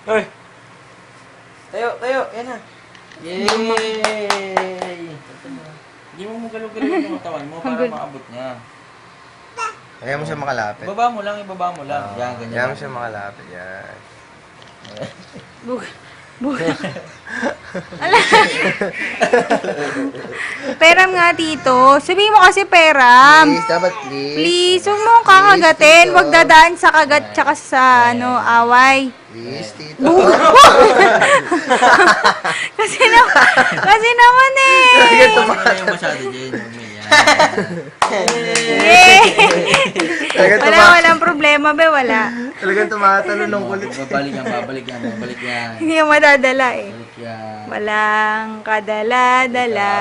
Hoy! Tayo! Yan na! Yay! Hindi mo galaw-galaw yung katawan mo para maabot niya. Kaya mo siya makalapit. Ibaba mo lang. Yan, ganyan. Kaya mo siya makalapit. Yan. Ala. Peram nga, Tito. Sabihin mo kasi peram. Please, dapat please. Please, huwag mo kakagatin. Huwag dadaan sa kagat tsaka sa away. Please, Tito. kasi naman eh. Hindi yung masyado dyan. Yay! Walang problema, be. Wala. Talagang tumatalo ng kulit. Babalik yan. Hindi yung madadala eh. Balik yan. Walang kadala-dala.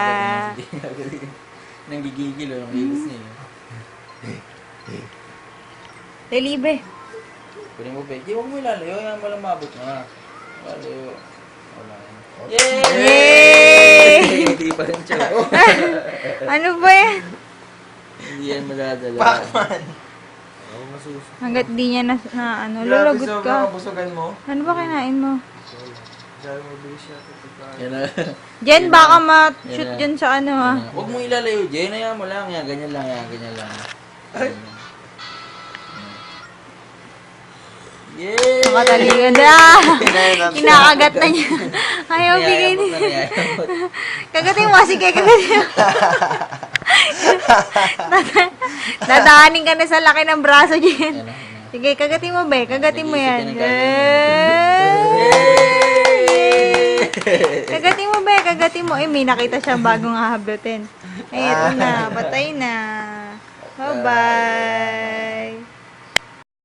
Nanggigigil o, nangilis niya. Libre. Kunin mo, Becky. Huwag mo ilalayo. Yan mo lang mabot na. Lalayo. Wala yan. Yay! Hindi pa rin siya. Ano ba yan? Hindi yan madadala. Pacman. Oo, masusunod. Hanggat di niya lulagot ka. Busugan mo. Ano ba kinain mo? Sabi mo, bilis siya. Yan na. Jen, baka ma-shoot dyan sa ano ha. Huwag mo ilalayo, Jen. Ayan mo lang. Yan, ganyan lang. Ay! Yay! Nakataligan na. Kinakagat na niya. Ayaw bigay niya. Kagatin mo. Sige, kagatin mo. Dadaanin ka na sa laki ng braso, Jen. Sige, kagatin mo, be. Kagatin mo yan. Kagatin mo, be. Kagatin mo. May nakita siyang bagong hahablutin. Eto na. Patay na. Bye-bye.